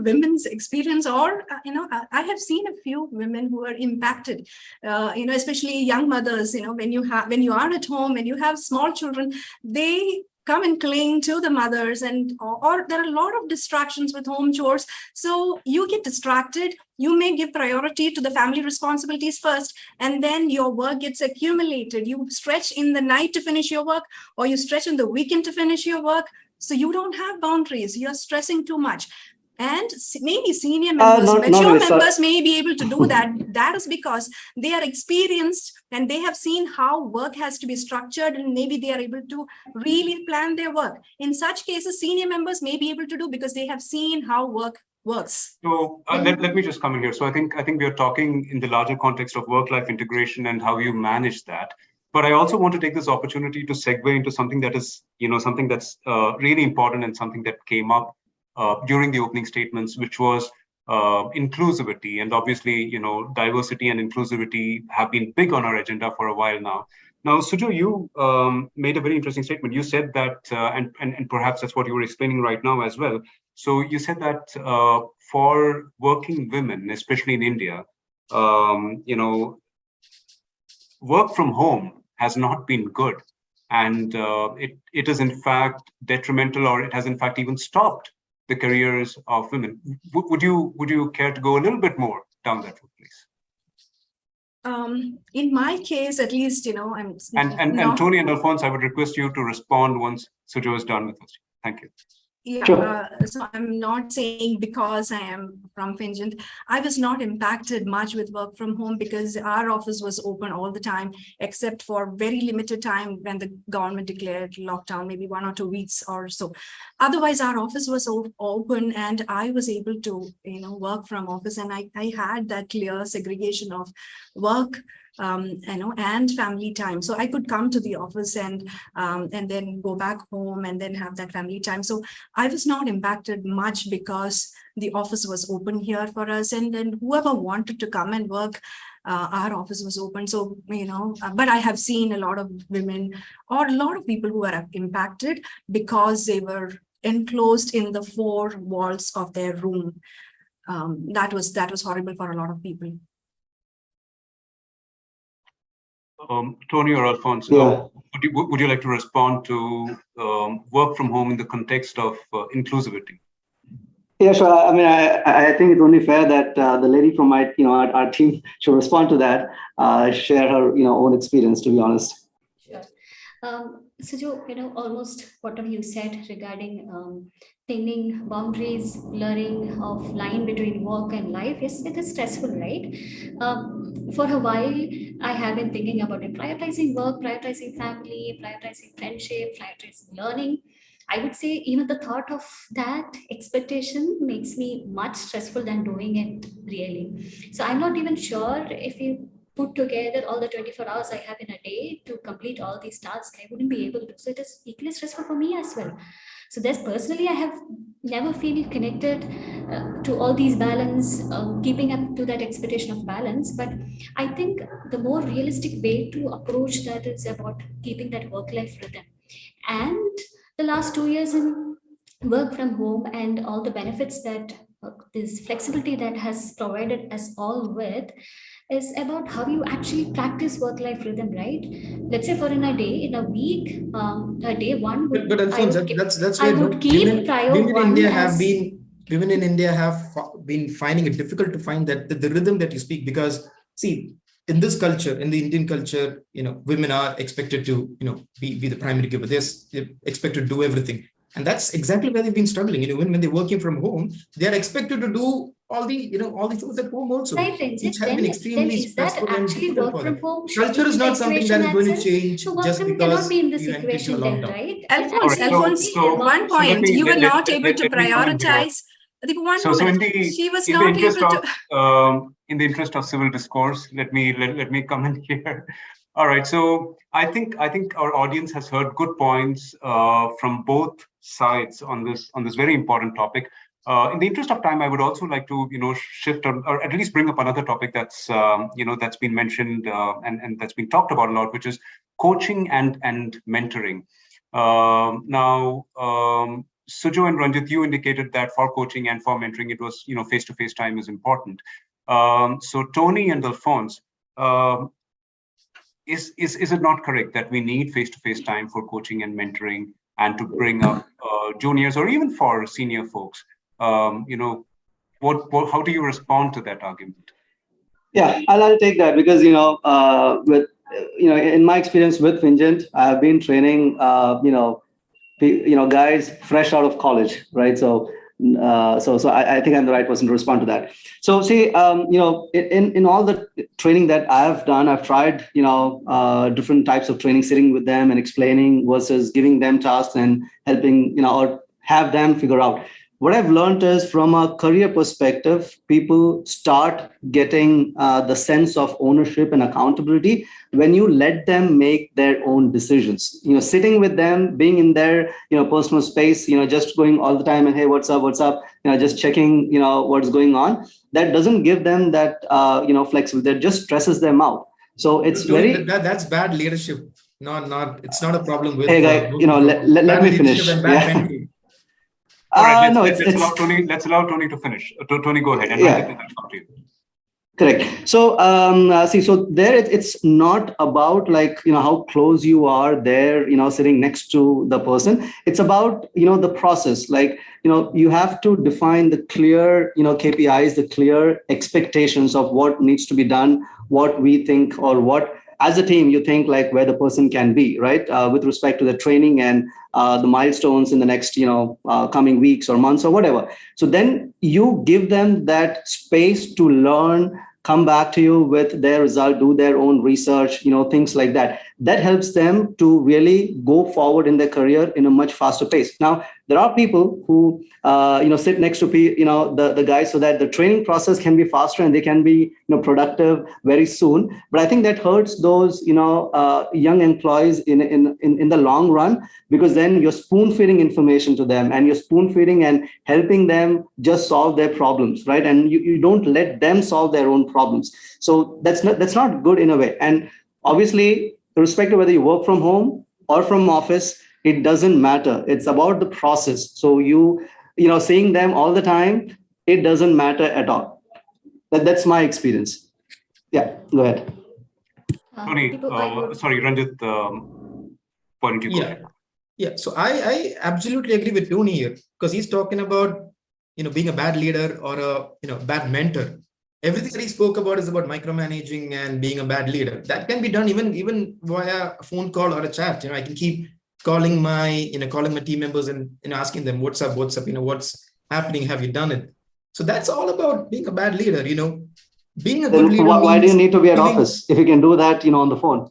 women's experience, or I have seen a few women who are impacted, especially young mothers. When you are at home, when you have small children, they come and cling to the mothers, or there are a lot of distractions with home chores. So you get distracted. You may give priority to the family responsibilities first, and then your work gets accumulated. You stretch in the night to finish your work, or you stretch in the weekend to finish your work. So you don't have boundaries. You're stressing too much. And maybe senior members, mature members may be able to do that. That is because they are experienced and they have seen how work has to be structured, and maybe they are able to really plan their work. In such cases, senior members may be able to do because they have seen how work works. So let me just come in here. So I think we are talking in the larger context of work-life integration and how you manage that. But I also want to take this opportunity to segue into something that is, something that's really important and something that came up during the opening statements, which was inclusivity. And obviously, diversity and inclusivity have been big on our agenda for a while now. Now, Sujo, you made a very interesting statement. You said that, and perhaps that's what you were explaining right now as well. So you said that for working women, especially in India, work from home has not been good, and it is in fact detrimental, or it has in fact even stopped the careers of women. Would you care to go a little bit more down that road, please? In my case, at least, I'm and Tony and Alphons, I would request you to respond once Sujo is done with us. Thank you. Yeah, Sure. so I'm not saying because I am from Fingent, I was not impacted much with work from home because our office was open all the time, except for very limited time when the government declared lockdown, maybe 1 or 2 weeks or so. Otherwise, our office was open and I was able to, work from office, and I had that clear segregation of work and family time. So I could come to the office and then go back home and then have that family time. So I was not impacted much because the office was open here for us, and then whoever wanted to come and work, our office was open. So, but I have seen a lot of women or a lot of people who are impacted because they were enclosed in the 4 walls of their room. That was horrible for a lot of people. Tony or Alphons, Yeah. would you like to respond to work from home in the context of inclusivity? Yeah, sure. I mean, I think it's only fair that the lady from our team should respond to that, share her own experience, to be honest. Sure. Sujo, almost whatever you said regarding thinning boundaries, blurring of line between work and life, yes, it is stressful, right? For a while, I have been thinking about it, prioritizing work, prioritizing family, prioritizing friendship, prioritizing learning. I would say even the thought of that expectation makes me much stressful than doing it really. So I'm not even sure if you put together all the 24 hours I have in a day to complete all these tasks, I wouldn't be able to. So it is equally stressful for me as well. So there's personally, I have never feel connected to all these balance, keeping up to that expectation of balance. But I think the more realistic way to approach that is about keeping that work-life rhythm. And the last 2 years in work from home and all the benefits that this flexibility that has provided us all with is about how you actually practice work-life rhythm, right? Let's say for in a day, in a week, a day one would, But Alphons, that's where would keep women in India have been finding it difficult to find that the rhythm that you speak, because see, in this culture, in the Indian culture, women are expected to, be the primary giver. They're expected to do everything. And that's exactly where they've been struggling. When they're working from home, they are expected to do all the chores at home also, right, Ranjith. which has been extremely is that stressful and actually difficult work for from them. home? Culture is not something that is going to change So work just from because cannot be in this you enter into a equation then, lockdown. right? Alphons, one so let point, me- you were let- not let- able let- to let me comment here. prioritize. I think one So moment, she was in the not interest able to. in the interest of civil discourse, let me comment here. All right. So I think our audience has heard good points from both sides on this very important topic. In the interest of time, I would also like to shift or at least bring up another topic that's that's been mentioned and that's been talked about a lot, which is coaching and mentoring. Now. Sujo and Ranjith, you indicated that for coaching and for mentoring, it was face-to-face time is important. So Tony and Alphons, is it not correct that we need face-to-face time for coaching and mentoring and to bring up juniors or even for senior folks? How do you respond to that argument? Yeah, I'll take that because with in my experience with Fingent, I have been training guys fresh out of college, right? So I think I'm the right person to respond to that. So see, in all the training that I've done, I've tried different types of training, sitting with them and explaining versus giving them tasks and helping or have them figure out. What I've learned is from a career perspective, people start getting the sense of ownership and accountability when you let them make their own decisions. Sitting with them, being in their personal space, just going all the time and hey, what's up, just checking what's going on. That doesn't give them that flexibility. That just stresses them out. So it's Tony, very. that's bad leadership. It's not a problem with Hey, guy, let bad me leadership finish. and bad Yeah. mentoring. All right, No, let's allow Tony. Let's allow Tony to finish. Tony, go ahead, and Yeah. Ranjith, I'll come to you. Correct. So, see, so there it's not about like, how close you are there, sitting next to the person. It's about, the process. Like, you have to define the clear, KPIs, the clear expectations of what needs to be done, what we think, or what as a team you think like where the person can be, right? With respect to the training and the milestones in the next, coming weeks or months or whatever. So then you give them that space to learn, come back to you with their result, do their own research, things like that. That helps them to really go forward in their career in a much faster pace. Now, there are people who, sit next to, the guys so that the training process can be faster and they can be, productive very soon. But I think that hurts those, young employees in the long run, because then you're spoon feeding information to them and you're spoon feeding and helping them just solve their problems, right? And you don't let them solve their own problems. So that's not good in a way. And obviously, irrespective of whether you work from home or from office, it doesn't matter. It's about the process. So seeing them all the time, it doesn't matter at all. That's my experience. Yeah, go ahead. Tony, sorry, Ranjith, why don't you go ahead? Yeah, so I absolutely agree with Tony here, because he's talking about, being a bad leader or a, bad mentor. Everything that he spoke about is about micromanaging and being a bad leader. That can be done even via a phone call or a chat. I can keep calling my team members and asking them what's up, what's happening, have you done it? So that's all about being a bad leader. Being a good leader. Why do you need to be at office if you can do that, on the phone?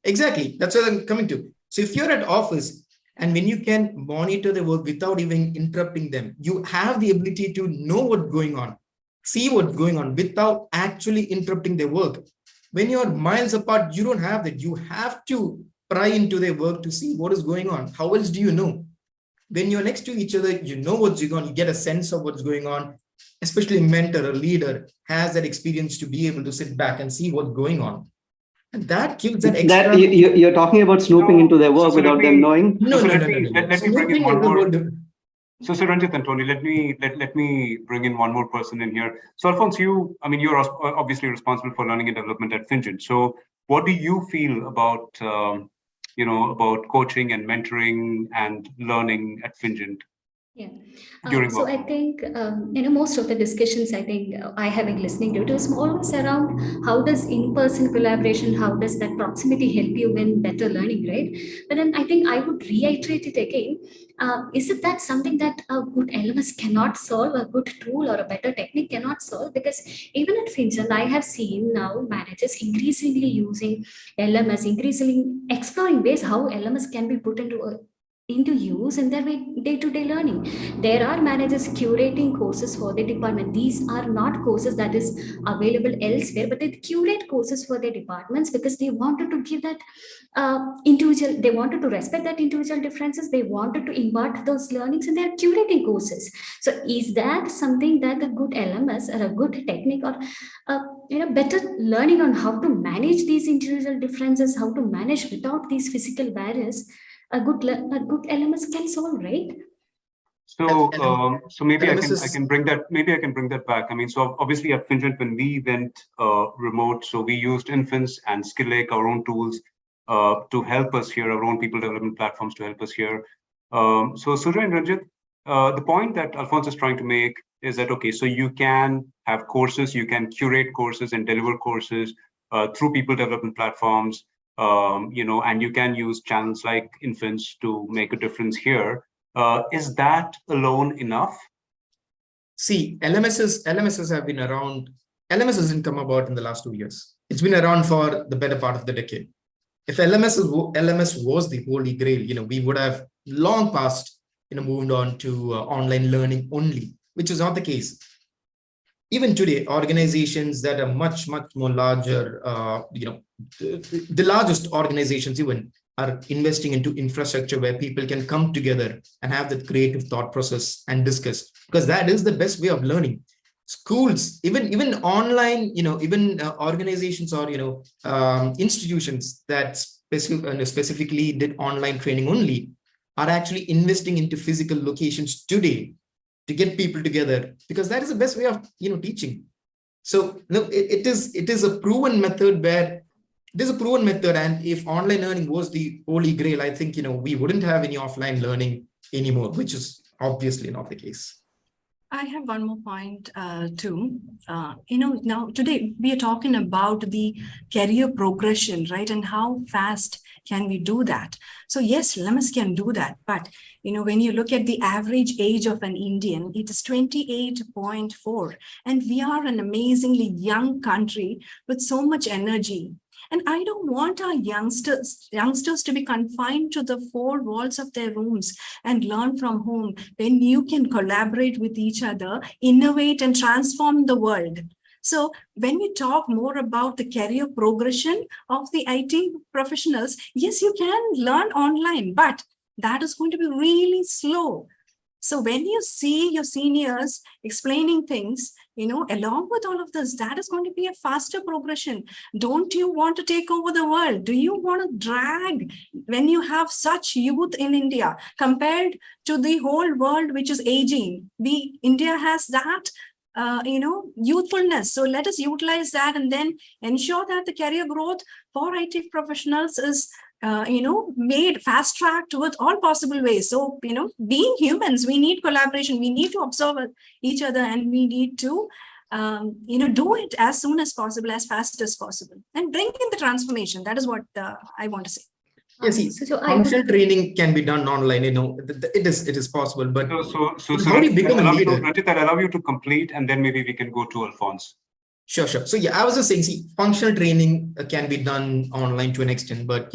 Exactly. That's what I'm coming to. So if you're at office and when you can monitor the work without even interrupting them, you have the ability to know what's going on, see what's going on without actually interrupting their work. When you're miles apart, you don't have that. You have to pry into their work to see what is going on. How else do you know? When you're next to each other, you know what's going on. You get a sense of what's going on. Especially a mentor or leader has that experience to be able to sit back and see what's going on. And that gives that extra. That you're talking about snooping into their work without them knowing? No. Let me bring in one more. So Ranjith and Tony, let me bring in one more person in here. So Alphons, you're obviously responsible for learning and development at Fingent. So what do you feel about about coaching and mentoring and learning at Fingent? Yeah. So I think, most of the discussions I think I have been listening to, it is always around how does in-person collaboration, how does that proximity help you in better learning, right? But then I think I would reiterate it again. Is it that something that a good LMS cannot solve, a good tool or a better technique cannot solve? Because even at Fingent, I have seen now managers increasingly using LMS, increasingly exploring ways how LMS can be put into use in their day-to-day learning. There are managers curating courses for their department. These are not courses that is available elsewhere, but they curate courses for their departments because they wanted to give that individual, they wanted to respect that individual differences, they wanted to impart those learnings, and they're curating courses. So is that something that a good LMS or a good technique or better learning on how to manage these individual differences, how to manage without these physical barriers, a good LMS can solve, right? So maybe I can bring that back. I mean, so obviously at Fingent, when we went remote, so we used Infants and Skill Lake, our own tools, to help us here, our own people development platforms to help us here. So Sujo and Ranjith, the point that Alphons is trying to make is that, okay, so you can have courses, you can curate courses and deliver courses through people development platforms, and you can use channels like Infants to make a difference here. Is that alone enough? See, LMSs have been around. LMS hasn't come about in the last 2 years. It's been around for the better part of the decade. If LMS was the holy grail, we would have long past, moved on to online learning only, which is not the case. Even today, organizations that are much, much more larger, the largest organizations even are investing into infrastructure where people can come together and have that creative thought process and discuss, because that is the best way of learning. schools, even online, even organizations or, institutions that specifically did online training only are actually investing into physical locations today to get people together, because that is the best way of, teaching. So no, it is a proven method and if online learning was the holy grail, I think, we wouldn't have any offline learning anymore, which is obviously not the case. I have one more point too. Now today we are talking about the career progression, right? And how fast can we do that? So yes, LMS can do that. But, when you look at the average age of an Indian, it is 28.4. And we are an amazingly young country with so much energy. And I don't want our youngsters to be confined to the four walls of their rooms and learn from home, when you can collaborate with each other, innovate and transform the world. So when we talk more about the career progression of the IT professionals, yes, you can learn online, but that is going to be really slow. So when you see your seniors explaining things, along with all of this, that is going to be a faster progression. Don't you want to take over the world? Do you want to drag when you have such youth in India compared to the whole world, which is aging? India has that, youthfulness. So let us utilize that and then ensure that the career growth for IT professionals is made fast tracked with all possible ways. So, being humans, we need collaboration, we need to observe each other, and we need to, do it as soon as possible, as fast as possible, and bring in the transformation. That is what I want to say. Yes, functional training can be done online. It is possible, but so how do you become a leader? Ranjith, I'll allow you to complete, and then maybe we can go to Alphons. Sure. So yeah, I was just saying, functional training can be done online to an extent, but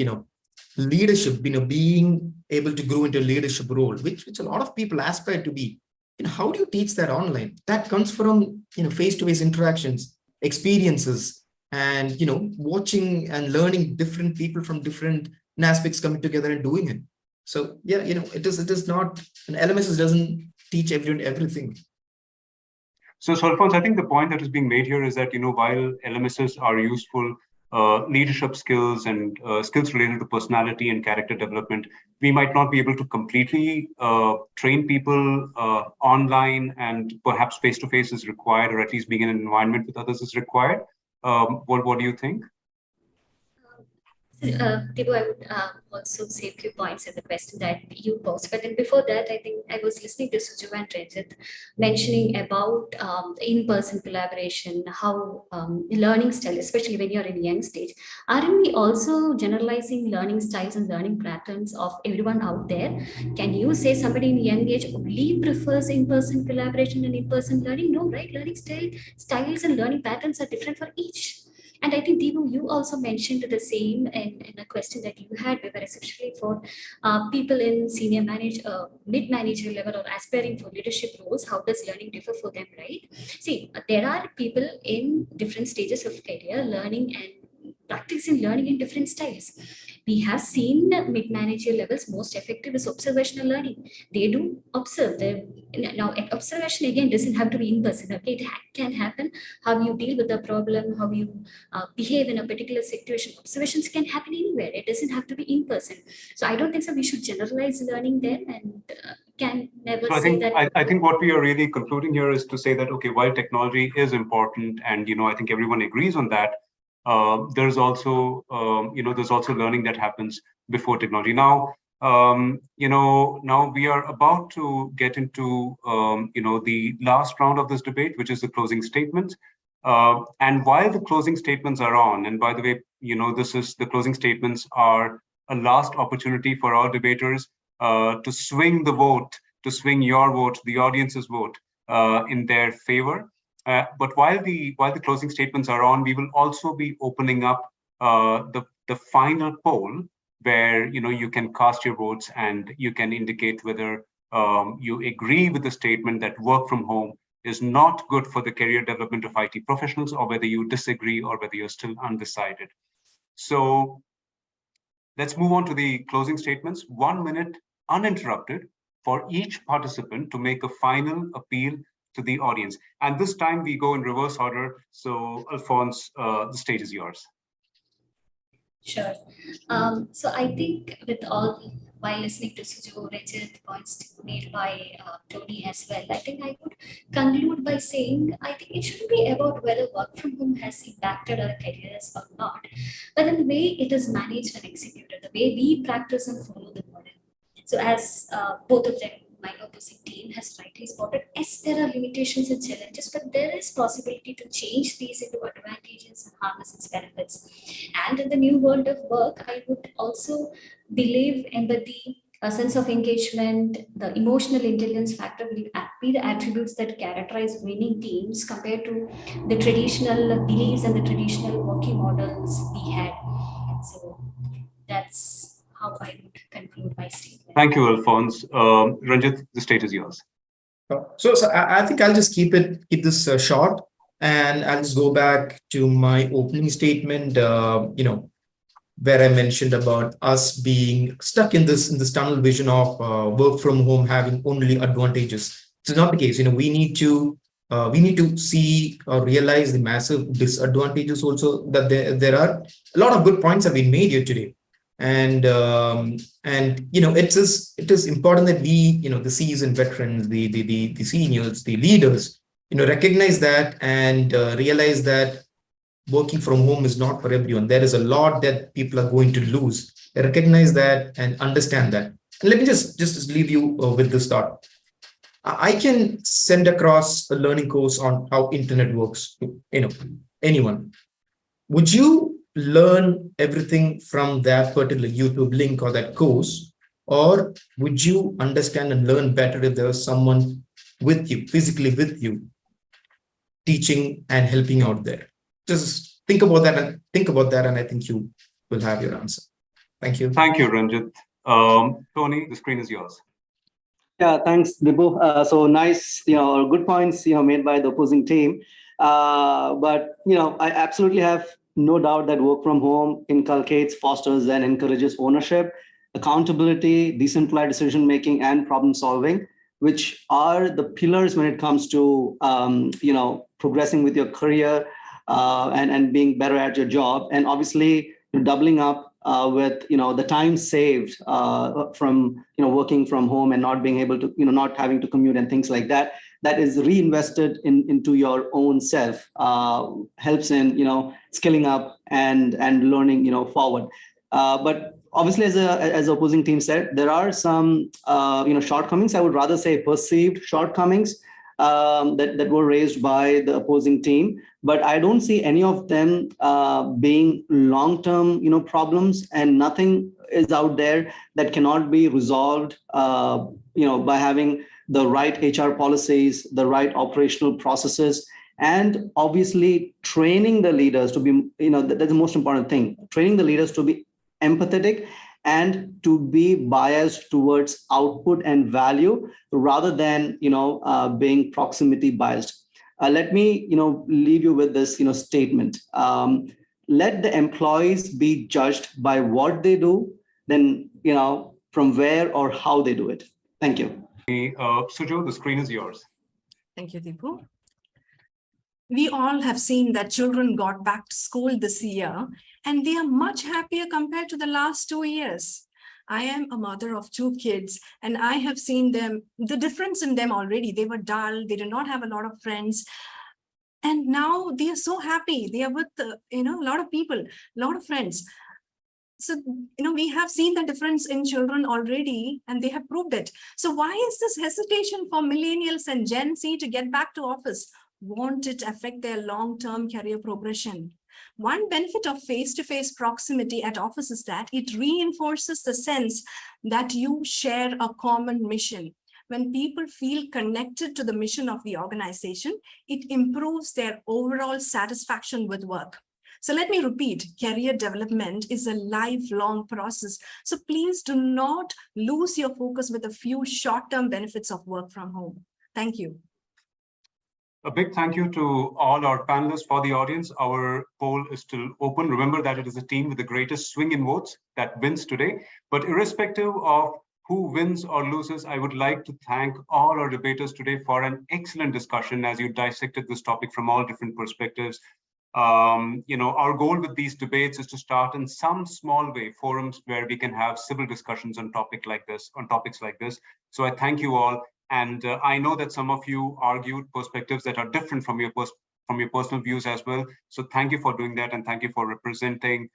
leadership, being able to grow into a leadership role, which a lot of people aspire to be. How do you teach that online? That comes from face-to-face interactions, experiences, and watching and learning different people from different aspects coming together and doing it. So yeah, it is not an LMS doesn't teach everyone everything. So Alphons, I think the point that is being made here is that while LMSs are useful, leadership skills and skills related to personality and character development, we might not be able to completely train people online, and perhaps face-to-face is required, or at least being in an environment with others is required. What do you think? Tibu, I would also say a few points in the question that you posed. But then before that, I think I was listening to Sujo and Ranjith mentioning about in-person collaboration, how learning style, especially when you're in a young stage. Aren't we also generalizing learning styles and learning patterns of everyone out there? Can you say somebody in a young age only prefers in-person collaboration and in-person learning? No, right? Learning styles and learning patterns are different for each. And I think, Deepu, you also mentioned the same in a question that you had, where especially for people in senior mid-manager level or aspiring for leadership roles, how does learning differ for them, right? See, there are people in different stages of career learning and practicing learning in different styles. We have seen mid-manager levels most effective is observational learning. They do observe. Now, observation again doesn't have to be in person. Okay, it can happen. How you deal with the problem, how you behave in a particular situation. Observations can happen anywhere. It doesn't have to be in person. So I don't think so. We should generalize learning then and can never say that. I think what we are really concluding here is to say that, okay, while technology is important, and I think everyone agrees on that. There's also learning that happens before technology. Now, now we are about to get into the last round of this debate, which is the closing statements. And while the closing statements are on, and by the way, the closing statements are a last opportunity for our debaters to swing the vote, to swing your vote, the audience's vote in their favor. But while the closing statements are on, we will also be opening up the final poll, where you can cast your votes and you can indicate whether you agree with the statement that work from home is not good for the career development of IT professionals, or whether you disagree, or whether you're still undecided. So let's move on to the closing statements. 1 minute uninterrupted for each participant to make a final appeal to the audience. And this time we go in reverse order. So Alphons, the stage is yours. Sure. So I think while listening to Sujo, Ranjith, points made by Tony as well, I think I would conclude by saying I think it shouldn't be about whether work from home has impacted our careers or not, but in the way it is managed and executed, the way we practice and follow the model. So as both of them, my opposing team has rightly spotted, yes, there are limitations and challenges, but there is possibility to change these into advantages and harness its benefits. And in the new world of work, I would also believe empathy, a sense of engagement, the emotional intelligence factor will be the attributes that characterize winning teams compared to the traditional beliefs and the traditional working models we had. So that's how I would conclude my statement. Thank you, Alphons. Ranjith, the stage is yours. So I think I'll just keep this short, and I'll just go back to my opening statement. Where I mentioned about us being stuck in this tunnel vision of work from home having only advantages. It's not the case. We need to see or realize the massive disadvantages also, that there are a lot of good points have been made here today. And it is important that we, the seasoned veterans, the seniors, the leaders, recognize that and realize that working from home is not for everyone. There is a lot that people are going to lose. Recognize that and understand that. And let me just leave you with this thought. I can send across a learning course on how internet works to anyone. Would you learn everything from that particular YouTube link or that course, or would you understand and learn better if there was someone with you, physically with you, teaching and helping out there? Just think about that, and I think you will have your answer. Thank you. Thank you, Ranjith. Tony, the screen is yours. Yeah, thanks, Dibu. So nice, good points, made by the opposing team. But I absolutely have no doubt that work from home inculcates, fosters, and encourages ownership, accountability, decentralized decision making, and problem solving, which are the pillars when it comes to progressing with your career and being better at your job, and obviously doubling up with the time saved from working from home and not being able to not having to commute and things like that. That is reinvested into your own self, helps in skilling up and learning forward. But obviously, as the opposing team said, there are some shortcomings. I would rather say perceived shortcomings that were raised by the opposing team. But I don't see any of them being long-term problems, and nothing is out there that cannot be resolved by having the right HR policies, the right operational processes, and obviously training the leaders to be, that's the most important thing, training the leaders to be empathetic and to be biased towards output and value rather than, being proximity biased. Let me, leave you with this, statement. Let the employees be judged by what they do, then, from where or how they do it. Thank you. Sujo, the screen is yours. Thank you, Deepu. We all have seen that children got back to school this year, and they are much happier compared to the last 2 years. I am a mother of 2 kids, and I have seen the difference in them already. They were dull, they did not have a lot of friends. And now they are so happy. They are with, a lot of people, a lot of friends. So, we have seen the difference in children already, and they have proved it. So why is this hesitation for millennials and Gen Z to get back to office? Won't it affect their long-term career progression? One benefit of face-to-face proximity at office is that it reinforces the sense that you share a common mission. When people feel connected to the mission of the organization, it improves their overall satisfaction with work. So let me repeat, career development is a lifelong process. So please do not lose your focus with a few short-term benefits of work from home. Thank you. A big thank you to all our panelists. For the audience, our poll is still open. Remember that it is a team with the greatest swing in votes that wins today. But irrespective of who wins or loses, I would like to thank all our debaters today for an excellent discussion as you dissected this topic from all different perspectives. Our goal with these debates is to start in some small way forums where we can have civil discussions on topics like this. So I thank you all, and I know that some of you argued perspectives that are different from your personal views as well. So thank you for doing that, and thank you for representing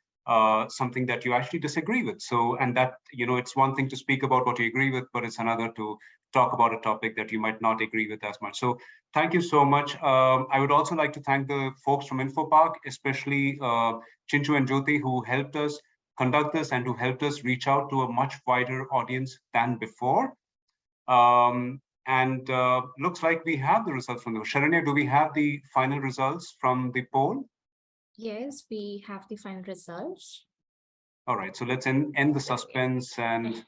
something that you actually disagree with. So, and that, it's one thing to speak about what you agree with, but it's another to talk about a topic that you might not agree with as much. So thank you so much. I would also like to thank the folks from InfoPark, especially Chinchu and Jyoti, who helped us conduct this and who helped us reach out to a much wider audience than before. Looks like we have the results from those. Sharanya, do we have the final results from the poll? Yes, we have the final results. All right, so let's end the suspense. And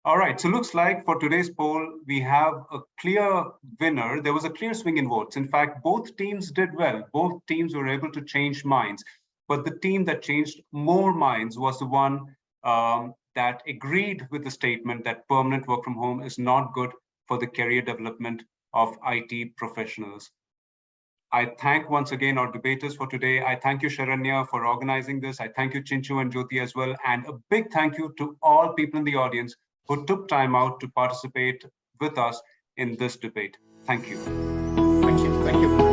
all right, so looks like for today's poll, we have a clear winner. There was a clear swing in votes. In fact, both teams did well. Both teams were able to change minds. But the team that changed more minds was the one that agreed with the statement that permanent work from home is not good for the career development of IT professionals. I thank once again our debaters for today. I thank you, Sharanya, for organizing this. I thank you, Chinchu and Jyoti as well. And a big thank you to all people in the audience who took time out to participate with us in this debate. Thank you. Thank you. Thank you.